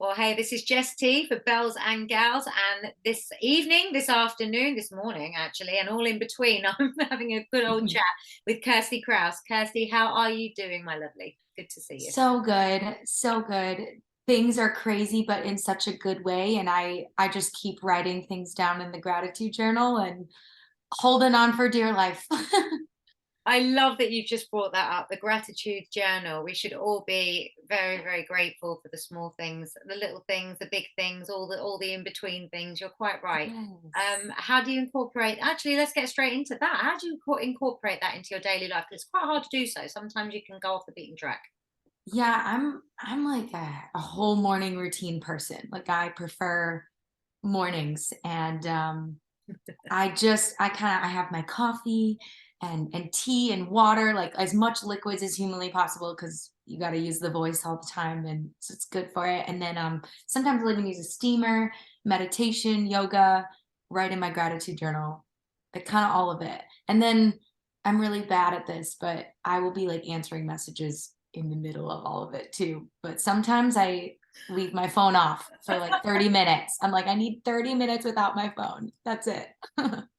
Well, hey, this is Jess T for Bells and Gals. And this evening, this afternoon, this morning, actually, and all in between, I'm having a good old chat with Kirstie Kraus. Kirstie, how are you doing, my lovely? Good to see you. So good, so good. Things are crazy, but in such a good way. And I just keep writing things down in the gratitude journal and holding on for dear life. I love that you've just brought that up, the gratitude journal. We should all be very, very grateful for the small things, the little things, the big things, all the in-between things. You're quite right. Yes. How do you incorporate, actually, let's get straight into that. How do you incorporate that into your daily life? 'Cause it's quite hard to do so. Sometimes you can go off the beaten track. Yeah, I'm like a whole morning routine person. Like I prefer mornings and I have my coffee and tea and water, like as much liquids as humanly possible because you got to use the voice all the time and so it's good for it. And then sometimes I'll even use a steamer, meditation, yoga, write in my gratitude journal, like kind of all of it. And then I'm really bad at this, but I will be like answering messages in the middle of all of it too. But sometimes I leave my phone off for like 30 minutes. I'm like, I need 30 minutes without my phone. That's it.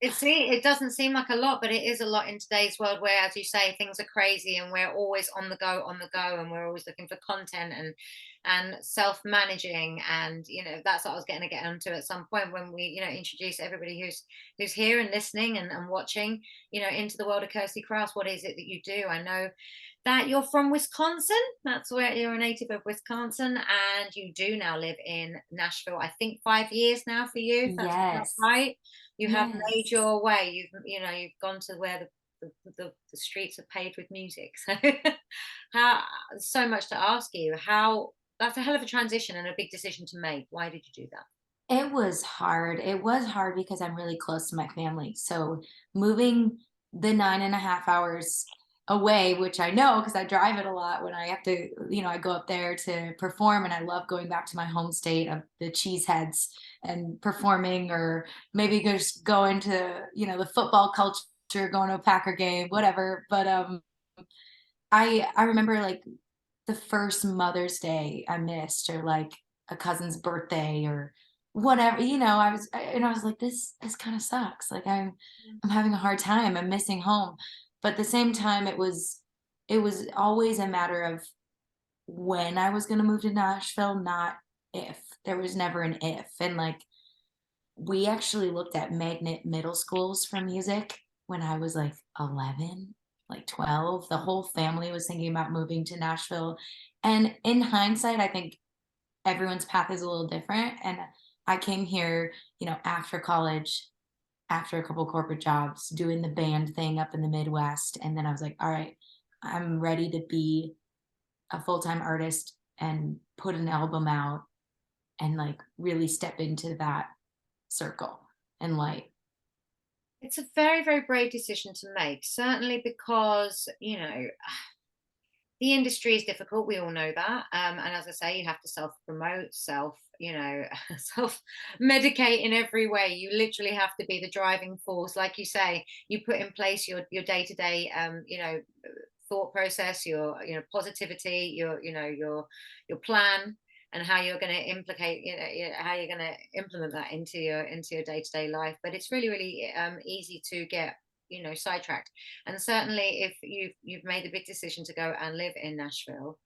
It doesn't seem like a lot, but it is a lot in today's world where, as you say, things are crazy and we're always on the go, and we're always looking for content and self-managing. And that's what I was going to get onto at some point when we, introduce everybody who's here and listening and watching, into the world of Kirstie Kraus. What is it that you do? I know that you're from Wisconsin. That's where you're a native of Wisconsin, and you do now live in Nashville. I think 5 years now for you, if that's Yes. right. You have made Yes. your way. You've gone to where the streets are paved with music. So how so much to ask you. How That's a hell of a transition and a big decision to make. Why did you do that? It was hard. It was hard because I'm really close to my family. So moving the 9.5 hours away, which I know because I drive it a lot when I have to, I go up there to perform and I love going back to my home state of the cheeseheads and performing or maybe just go into, the football culture, going to a Packer game, whatever. But I remember like the first Mother's Day I missed or like a cousin's birthday or whatever, and I was like, this kind of sucks. Like I'm having a hard time. I'm missing home. But at the same time, it was always a matter of when I was gonna move to Nashville, not if. There was never an if. And like we actually looked at magnet middle schools for music when I was like 11, like 12. The whole family was thinking about moving to Nashville. And in hindsight, I think everyone's path is a little different. And I came here, after college, after a couple corporate jobs, doing the band thing up in the Midwest. And then I was like, all right, I'm ready to be a full time artist and put an album out and like really step into that circle and light. It's a very, very brave decision to make, certainly because, the industry is difficult. We all know that. And as I say, you have to self promote, self medicate in every way. You literally have to be the driving force. Like you say, you put in place your day to day, thought process, your, positivity, your plan, and how you're going to implicate, how you're going to implement that into your day to day life. But it's really, really easy to get sidetracked. And certainly if you've made the big decision to go and live in Nashville,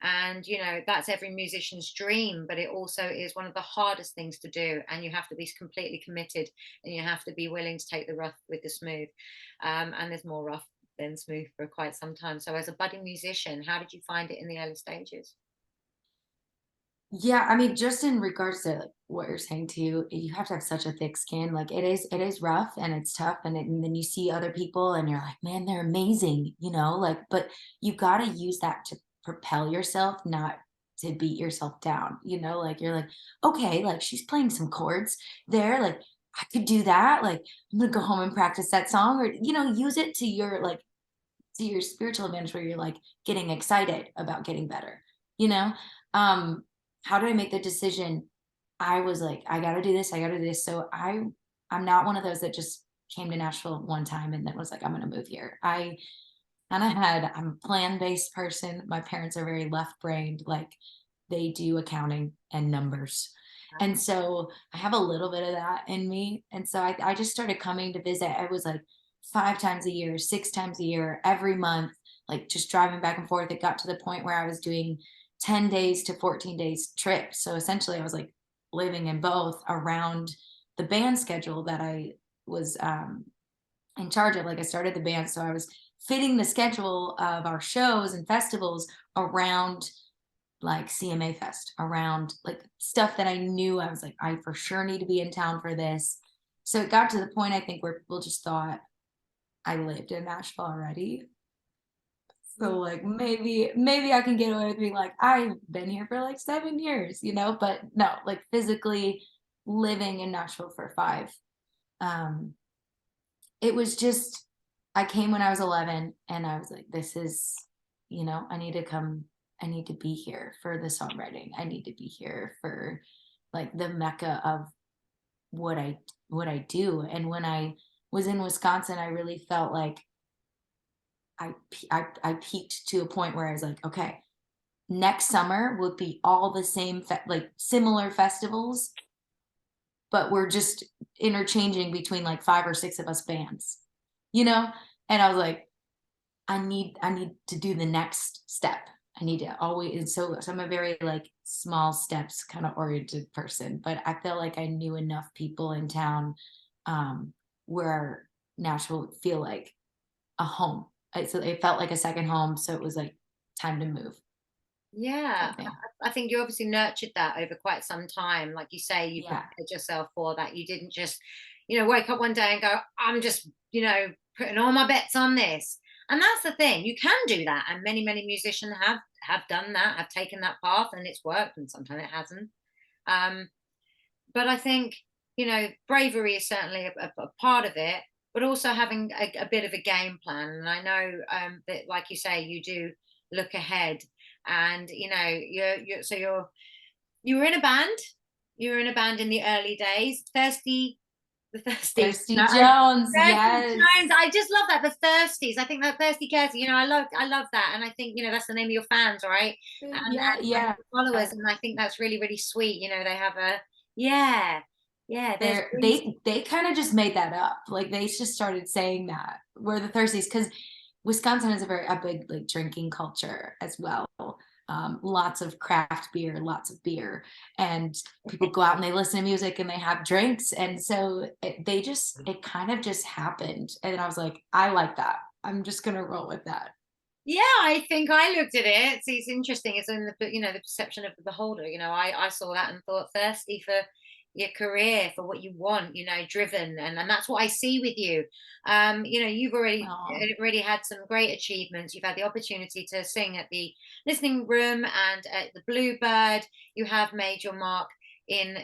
and that's every musician's dream, but it also is one of the hardest things to do, and you have to be completely committed, and you have to be willing to take the rough with the smooth. And there's more rough than smooth for quite some time. So as a budding musician, how did you find it in the early stages? Yeah, I mean, just in regards to like what you're saying too, you have to have such a thick skin. Like it is rough and it's tough, and then you see other people and you're like, man, they're amazing, like, but you got to use that to propel yourself, not to beat yourself down, like you're like, okay, like she's playing some chords there, like I could do that. Like I'm gonna go home and practice that song, or use it to your spiritual advantage where you're like getting excited about getting better, you know? Um, how did I make the decision? I was like, I gotta do this, I gotta do this. So I'm not one of those that just came to Nashville one time and then was like, I'm gonna move here. I'm a plan-based person. My parents are very left-brained. Like they do accounting and numbers. And so I have a little bit of that in me. And so I just started coming to visit. I was like 5 times a year, 6 times a year, every month, like just driving back and forth. It got to the point where I was doing 10 days to 14 days trips. So essentially I was like living in both around the band schedule that I was in charge of. Like I started the band, so I was fitting the schedule of our shows and festivals around like CMA Fest, around like stuff that I knew I was like, I for sure need to be in town for this. So it got to the point I think where people just thought I lived in Nashville already. So like maybe I can get away with being like, I've been here for like 7 years, but no, like physically living in Nashville for 5. Um, it was just, I came when I was 11 and I was like, this is, I need to come, I need to be here for the songwriting. I need to be here for like the mecca of what I do. And when I was in Wisconsin, I really felt like I peaked to a point where I was like, okay, next summer would be all the same, like similar festivals, but we're just interchanging between like 5 or 6 of us bands, you know? And I was like, I need to do the next step. I need to always, and so I'm a very like small steps kind of oriented person, but I feel like I knew enough people in town where Nashville would feel like a home. So it felt like a second home. So it was like time to move Yeah, type thing. I think you obviously nurtured that over quite some time. Like you say, you Yeah. prepared yourself for that. You didn't just, wake up one day and go, I'm just, putting all my bets on this. And that's the thing. You can do that. And many, many musicians have done that, have taken that path, and it's worked, and sometimes it hasn't. Um, but I think, bravery is certainly a part of it, but also having a bit of a game plan. And I know that, like you say, you do look ahead, and you were in a band. You were in a band in the early days. The Thirsties. Kirstie No, Jones. Thirsty Yes. Jones. I just love that. The Thirsties. I think that Thirsty Kirstie. I love that, and I think that's the name of your fans, right? Yeah. And Yeah. your followers, and I think that's really, really sweet. They have yeah, yeah. There's They're really they kind of just made that up. Like they just started saying that we're the thirsties because Wisconsin is a big like drinking culture as well. Lots of craft beer, lots of beer, and people go out and they listen to music and they have drinks, and so it kind of just happened, and I was like, I like that. I'm just gonna roll with that. Yeah, I think I looked at it. See, it's interesting. It's in the perception of the beholder. I saw that and thought thirsty for your career, for what you want. Driven, and that's what I see with you. You've Oh, already had some great achievements. You've had the opportunity to sing at the listening room and at the Bluebird. You have made your mark in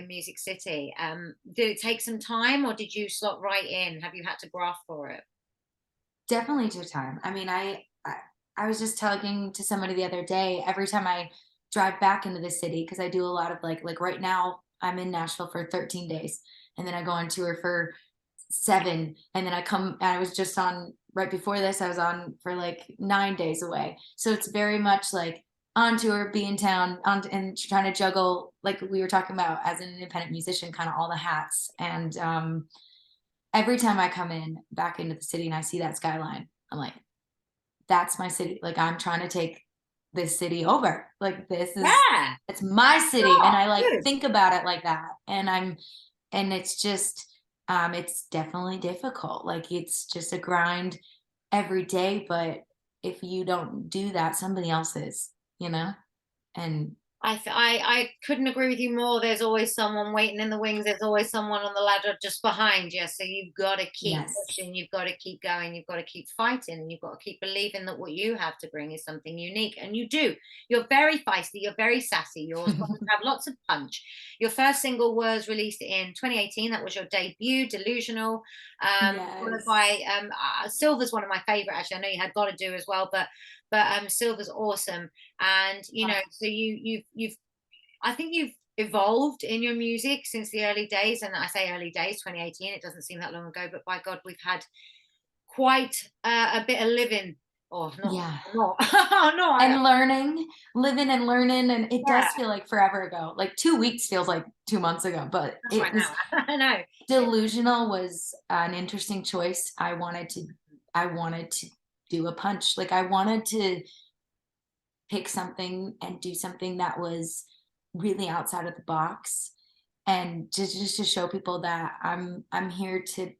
Music City. Did it take some time, or did you slot right in? Have you had to graft for it? definitely took time. I mean, I was just talking to somebody the other day. Every time I drive back into the city, because I do a lot of like right now I'm in Nashville for 13 days, and then I go on tour for 7, and then I come. And I was just on right before this. I was on for like 9 days away. So it's very much like on tour, be in town, and trying to juggle like we were talking about as an independent musician, kind of all the hats. And every time I come in back into the city and I see that skyline, I'm like, that's my city. Like I'm trying to take this city over. Like Yeah, it's my city. And sure, I like good. think about it like that. And it's just, it's definitely difficult. Like it's just a grind every day. But if you don't do that, somebody else is, you know? And I couldn't agree with you more. There's always someone waiting in the wings. There's always someone on the ladder just behind you. So you've got to keep yes, pushing. You've got to keep going. You've got to keep fighting. And you've got to keep believing that what you have to bring is something unique. And you do. You're very feisty. You're very sassy. Your songs have lots of punch. Your first single was released in 2018. That was your debut, Delusional. Followed yes. by Silver's one of my favorite. Actually, I know you had Got to Do as well, but Silver's awesome. And so you've I think you've evolved in your music since the early days. And I say early days, 2018, it doesn't seem that long ago, but by God, we've had quite a bit of living Oh, Yeah. not, oh, no, And learning, living and learning, and it yeah, does feel like forever ago. Like 2 weeks feels like 2 months ago, but that's it right was now. I know. delusional was an interesting choice. I wanted to do a punch. Like, I wanted to pick something and do something that was really outside of the box, and to just to show people that I'm here to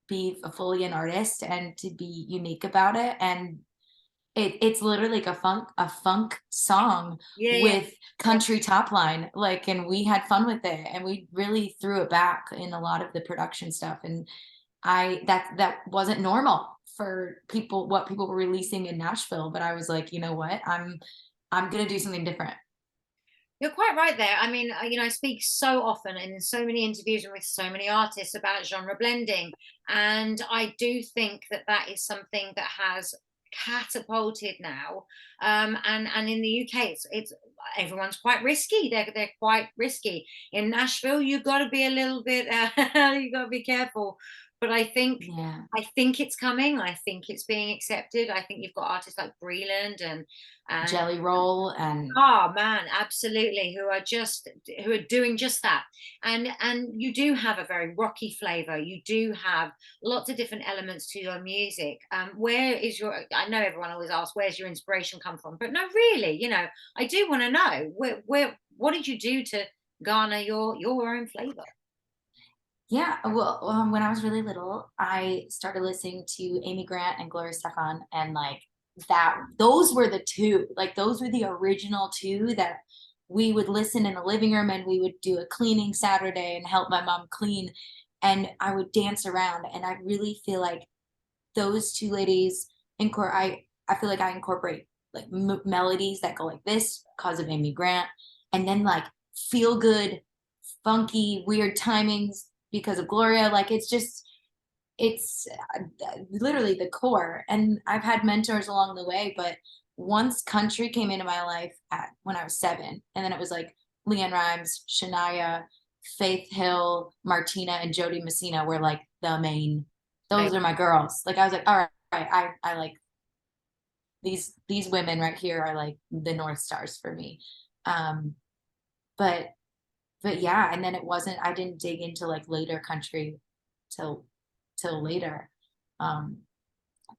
be fully an artist and to be unique about it. And it's literally like a funk song Yeah, yeah, with country top line, like, and we had fun with it, and we really threw it back in a lot of the production stuff. And that wasn't normal for people, what people were releasing in Nashville, but I was like, you know what, I'm gonna do something different. you're quite right there. I mean, I speak so often and in so many interviews and with so many artists about genre blending. And I do think that that is something that has catapulted now. And in the UK, it's everyone's quite risky. They're quite risky. In Nashville, you've got to be a little bit, you've got to be careful. But Yeah. I think it's coming. I think it's being accepted. I think you've got artists like Breland and Jelly Roll and oh man, absolutely. Who are doing just that. And you do have a very rocky flavor. You do have lots of different elements to your music. Where is your I know everyone always asks where's your inspiration come from, but no, really, I do want to know where what did you do to garner your own flavor? yeah, well, when I was really little, I started listening to Amy Grant and Gloria Stefan, and like that, those were the two, like those were the original two that we would listen in the living room, and we would do a cleaning Saturday and help my mom clean, and I would dance around, and I really feel like those two ladies I feel like I incorporate like melodies that go like this because of Amy Grant, and then like feel good, funky, weird timings because of Gloria. Like it's literally the core. And I've had mentors along the way, but once country came into my life when I was 7, and then it was like Leanne Rhymes, Shania, Faith Hill, Martina, and Jody Messina were like the main. They Those are my girls. Like I was like, all right, I like these women right here are like the North Stars for me. Um, but yeah, and then it wasn't. I didn't dig into like later country till later. Um,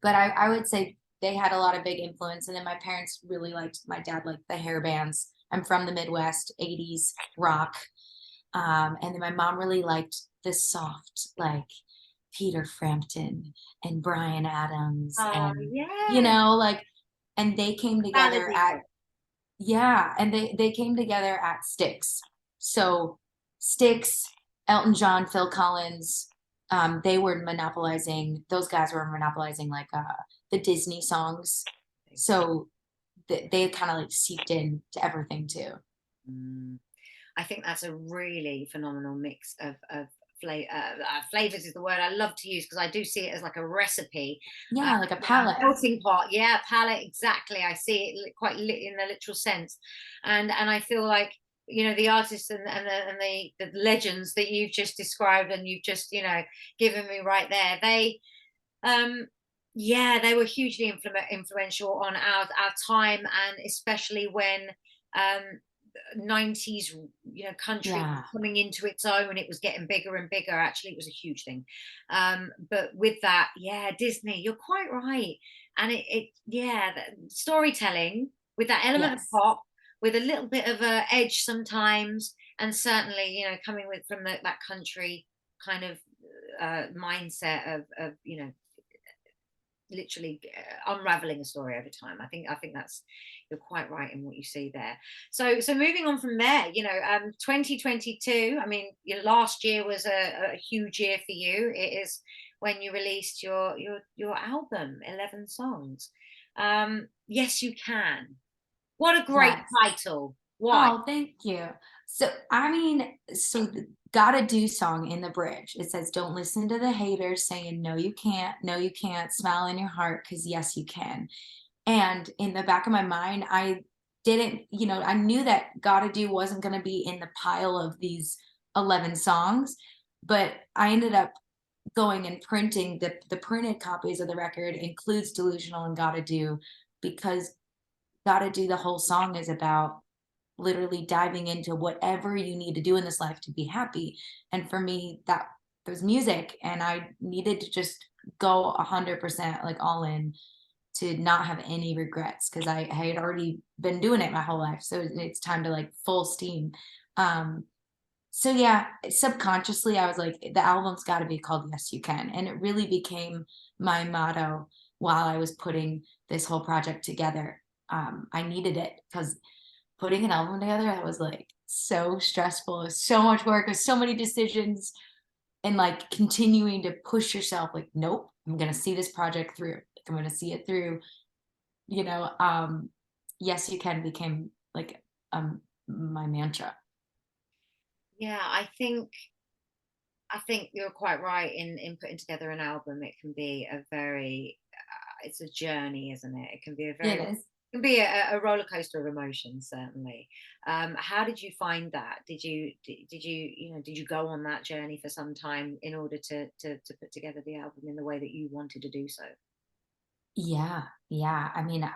but I would say they had a lot of big influence. And then my parents really liked, my dad liked the hair bands. I'm from the Midwest, 80s rock. And then my mom really liked the soft, like Peter Frampton and Brian Adams, oh and yeah, like, and they came together melody. at, yeah, and they came together at Styx. So Styx, Elton John, Phil Collins, they were monopolizing. Those guys were monopolizing like the Disney songs. So they kind of like seeped in to everything too. Mm. I think that's a really phenomenal mix of flavors is the word I love to use because I do see it as like a recipe, Yeah, like a a palette. melting pot. Yeah, palette exactly. I see it quite in the literal sense, and I feel like the artists and the legends that you've just described and you've just given me right there. Um yeah, they were hugely influential on our time, and especially when um 90s country Yeah, coming into its own. It was getting bigger and bigger. Actually, it was a huge thing. But with that, yeah, Disney, you're quite right. And it yeah, storytelling with that element of yes, pop, with a little bit of a edge sometimes, and certainly coming from that country kind of mindset of literally unraveling a story over time. I think that's you're quite right in what you see there. So moving on from there, 2022. I mean, your last year was a huge year for you. It is when you released your album, 11 songs. Yes, you can. What a great yes. title. Why? Oh, thank you. So, I mean, so the Gotta Do song in the bridge, it says, "Don't listen to the haters saying, no, you can't, smile in your heart, because yes, you can." And in the back of my mind, I didn't, I knew that Gotta Do wasn't going to be in the pile of these 11 songs, but I ended up going and printing the printed copies of the record includes Delusional and Gotta Do, because Gotta Do, the whole song is about literally diving into whatever you need to do in this life to be happy. And for me, that was music, and I needed to just go 100% like all in to not have any regrets, because I had already been doing it my whole life. So it's time to like full steam. Um, so yeah, subconsciously I was like, the album's got to be called Yes You Can. And it really became my motto while I was putting this whole project together. I needed it because putting an album together, that was like so stressful. It was so much work, it was so many decisions, and like continuing to push yourself, like, nope, I'm gonna see this project through. Like, I'm gonna see it through, you know. Yes You Can became like my mantra. Yeah, I think you're quite right in putting together an album. It can be a very it's a journey, isn't it? It can be a It very is. can be a roller coaster of emotions, certainly. How did you find that? Did you did you go on that journey for some time in order to put together the album in the way that you wanted to do so? Yeah, yeah. I mean,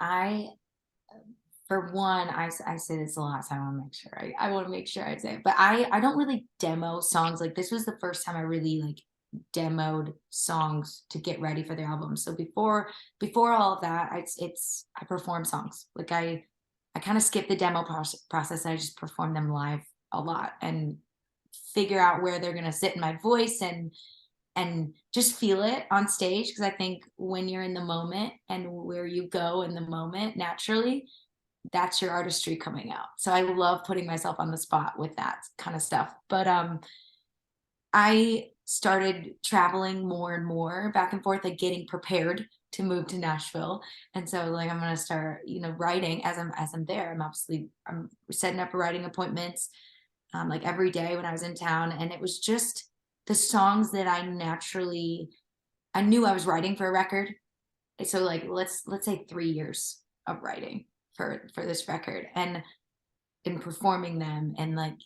for one, I say this a lot, so I want to make sure I want to make sure I say it. But I don't really demo songs. Like this was the first time I really like demoed songs to get ready for their album. So before all of that, I perform songs. Like I kind of skip the demo process. I just perform them live a lot and figure out where they're gonna sit in my voice, and just feel it on stage, because I think when you're in the moment and where you go in the moment naturally, that's your artistry coming out. So I love putting myself on the spot with that kind of stuff. But I started traveling more and more back and forth, like getting prepared to move to Nashville. And so like I'm gonna start, writing as I'm there. I'm setting up writing appointments like every day when I was in town. And it was just the songs that I knew I was writing for a record. So like let's say 3 years of writing for this record, and performing them, and like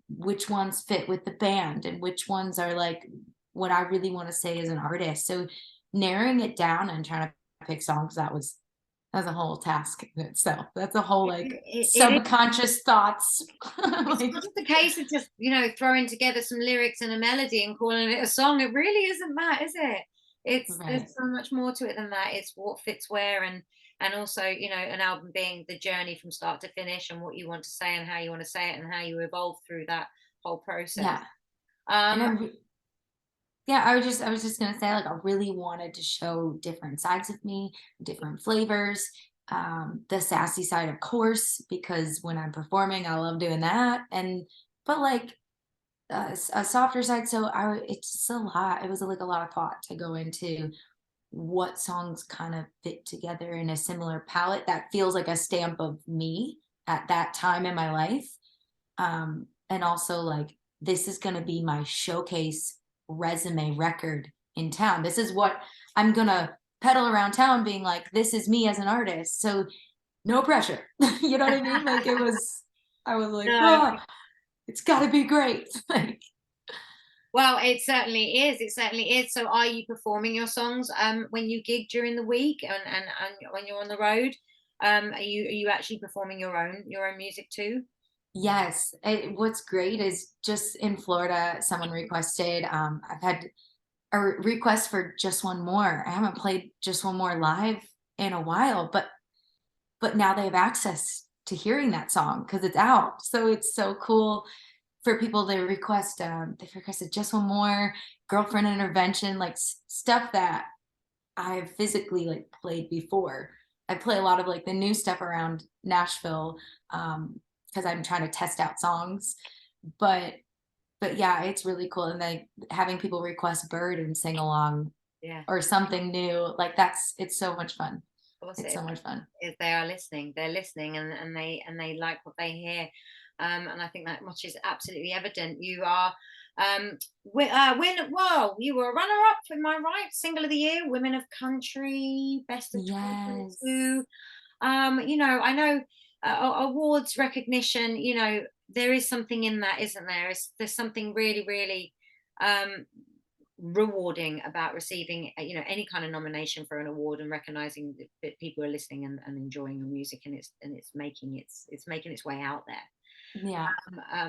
which ones fit with the band and which ones are like what I really want to say as an artist. So narrowing it down and trying to pick songs, that's a whole task in itself. That's a whole like It subconscious thoughts. It's Like, not just a case of just, throwing together some lyrics and a melody and calling it a song. It really isn't that, is it? There's right. so much more to it than that. It's what fits where, and also, an album being the journey from start to finish, and what you want to say and how you want to say it and how you evolve through that whole process. Yeah. And Um, yeah, I was just gonna say, like, I really wanted to show different sides of me, different flavors, the sassy side, of course, because when I'm performing, I love doing that, and but like a softer side. So it's just a lot. It was like a lot of thought to go into what songs kind of fit together in a similar palette that feels like a stamp of me at that time in my life. And also like this is going to be my showcase resume record in town. This is what I'm going to pedal around town being like, this is me as an artist. So no pressure. You know what I mean? Like I was like, no, oh, it's got to be great. Like, well, it certainly is. It certainly is. So, are you performing your songs when you gig during the week, and when you're on the road? Are you actually performing your own music too? yes. What's great is just in Florida, someone requested, I've had a request for Just One More. I haven't played Just One More live in a while, but now they have access to hearing that song because it's out. So it's so cool for people to request. They've requested Just One More, Girlfriend Intervention, like stuff that I've physically like played before. I play a lot of like the new stuff around Nashville because I'm trying to test out songs. But yeah, it's really cool. And then having people request Bird and sing along Yeah, or something new, like it's so much fun. of course it It's is. so much fun. Is they are listening. They're listening, and they like what they hear. And I think that much is absolutely evident. You are whoa, you were a runner-up, am I right? Single of the year, Women of Country, Best of Yes. 2022. I know awards recognition, there is something in that, isn't there? There's something really, really um rewarding about receiving, any kind of nomination for an award and recognizing that people are listening and enjoying your music, and it's making its way out there. Yeah.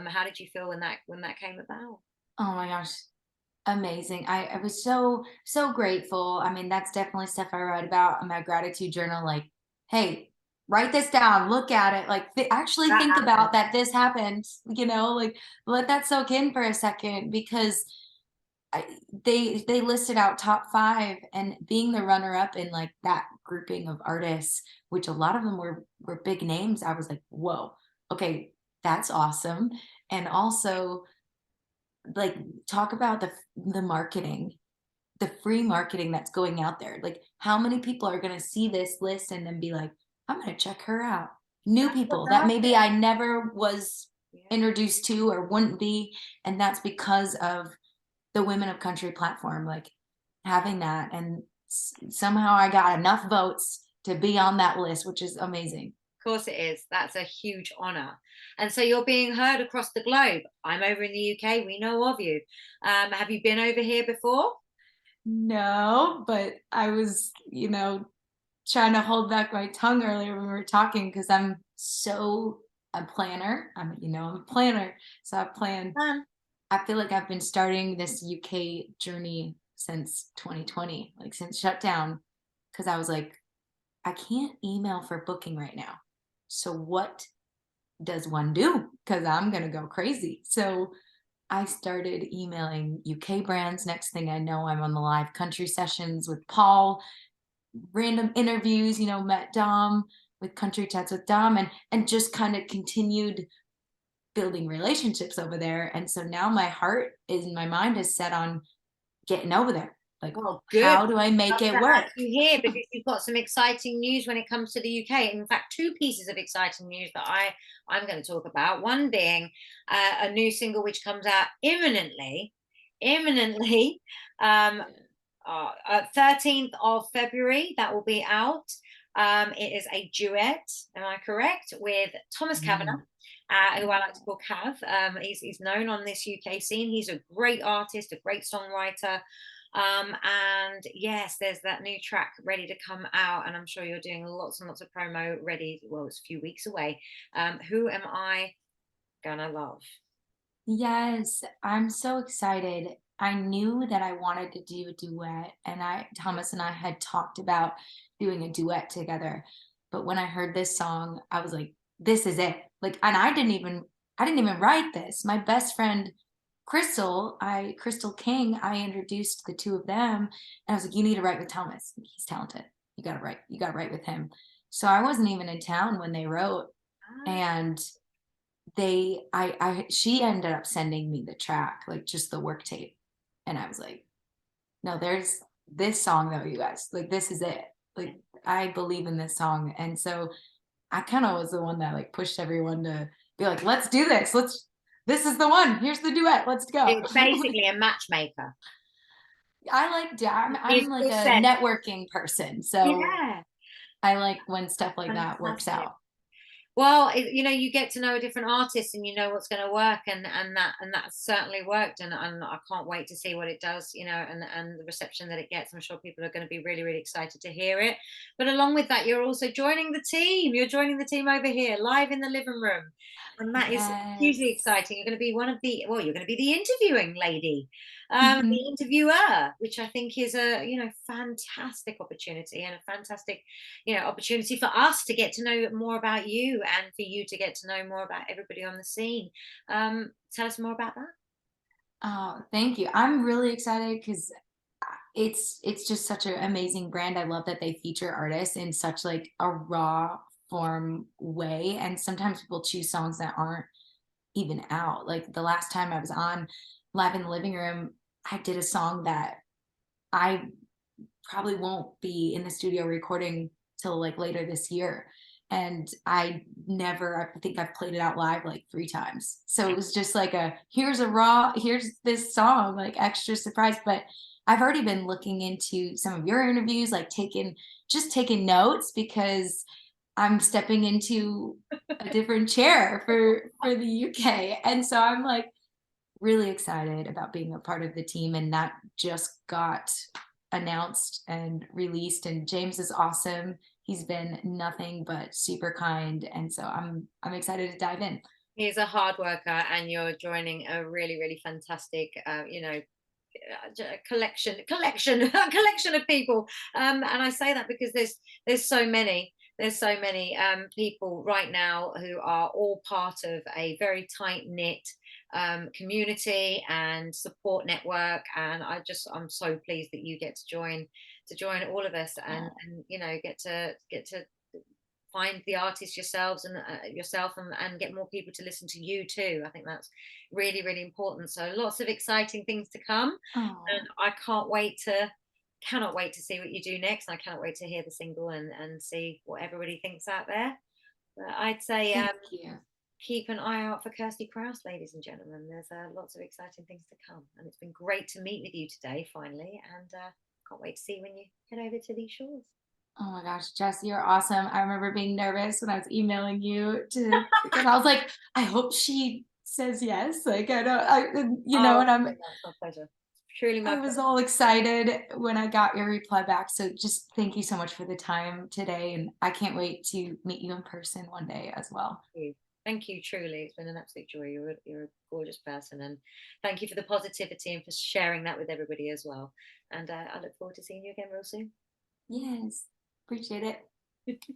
How did you feel when that came about? Oh my gosh. Amazing. I was so grateful. I mean, that's definitely stuff I write about in my gratitude journal. Like, hey, write this down, look at it, like actually That think happened. about that this happened, like let that soak in for a second because they listed out top 5 and being the runner up in like that grouping of artists, which a lot of them were big names. I was like, whoa, okay, that's awesome. And also like talk about the marketing, the free marketing that's going out there. Like how many people are going to see this list and then be like, I'm going to check her out. New That's people that what's maybe I never was happening. introduced to or wouldn't be. And that's because of the Women of Country platform, like having that. And somehow I got enough votes to be on that list, which is amazing. Course it is. That's a huge honor. And so you're being heard across the globe. I'm over in the UK. We know of you. Have you been over here before? No, but I was, trying to hold back my tongue earlier when we were talking because I'm so a planner. I'm a planner. So I plan. Um, I feel like I've been starting this UK journey since 2020, like since shutdown, because I was like, I can't email for booking right now. So what does one do? Because I'm gonna go crazy. So I started emailing UK brands. Next thing I know, I'm on the live country sessions with Paul, random interviews, met Dom with Country Chats with Dom and just kind of continued building relationships over there. And so now my mind is set on getting over there. Like, well, good. how do I make Love it to have work? you here because you've got some exciting news when it comes to the UK. In fact, two pieces of exciting news that I'm going to talk about. One being a new single which comes out imminently, um, 13th of February. That will be out. It is a duet, am I correct, with Thomas Kavanagh, Mm. who I like to call Cav. He's known on this UK scene. He's a great artist, a great songwriter. And yes, there's that new track ready to come out, and I'm sure you're doing lots and lots of promo ready. Well, it's a few weeks away. Who am I gonna love? Yes, I'm so excited. I knew that I wanted to do a duet, and Thomas and I had talked about doing a duet together. But when I heard this song, I was like, this is it. Like, and I didn't even write this. My best friend, Crystal King, I introduced the two of them, and I was like, you need to write with Thomas. He's talented. You gotta write with him. So I wasn't even in town when they wrote, Ah, and she ended up sending me the track, like just the work tape. And I was like, no, there's this song though, you guys, like, this is it. Like, I believe in this song. And so I kind of was the one that like pushed everyone to be like, let's do this. This is the one. Here's the duet. Let's go. it's basically a matchmaker. I'm like Musical a sense. networking person. So Yeah, I like when stuff like that works fantastic. out. Well, you get to know a different artist, and you know what's going to work, and that certainly worked, and I can't wait to see what it does, and the reception that it gets. I'm sure people are going to be really, really excited to hear it. But along with that, you're also joining the team. You're joining the team over here, live in the living room, and that is hugely Yes. exciting. You're going to be you're going to be the interviewing lady, Mhm. the interviewer, which I think is a fantastic opportunity, and a fantastic opportunity for us to get to know more about you, and for you to get to know more about everybody on the scene. Tell us more about that. Oh, thank you. I'm really excited because it's just such an amazing brand. I love that they feature artists in such like a raw form way. And sometimes people choose songs that aren't even out. Like the last time I was on Live in the Living Room, I did a song that I probably won't be in the studio recording till like later this year. And I think I've played it out live like 3 times. So it was just like here's this song, like extra surprise. But I've already been looking into some of your interviews, like taking notes because I'm stepping into a different chair for the UK. And so I'm like, really excited about being a part of the team, and that just got announced and released. And James is awesome. He's been nothing but super kind, and so I'm excited to dive in. He's a hard worker, and you're joining a really, really fantastic, collection a collection of people, and I say that because there's so many, people right now who are all part of a very tight knit community and support network, and I'm so pleased that you get to join all of us, and get to find the artists yourselves and yourself, and get more people to listen to you too. I think that's really, really important. So lots of exciting things to come, and Oh, I cannot wait to see what you do next. I cannot wait to hear the single, and see what everybody thinks out there. But I'd say thank you. keep an eye out for Kirstie Kraus, ladies and gentlemen. There's lots of exciting things to come, and it's been great to meet with you today finally, and can't wait to see when you head over to these shores. Oh my gosh, Jess, you're awesome. I remember being nervous when I was emailing you to because I was like, I hope she says yes. Like I don't, Oh, and it's my pleasure. Truly my I pleasure. was all excited when I got your reply back. So just thank you so much for the time today, and I can't wait to meet you in person one day as well. You. Thank you, truly. It's been an absolute joy. You're a gorgeous person. And thank you for the positivity and for sharing that with everybody as well. And I look forward to seeing you again real soon. Yes, appreciate it.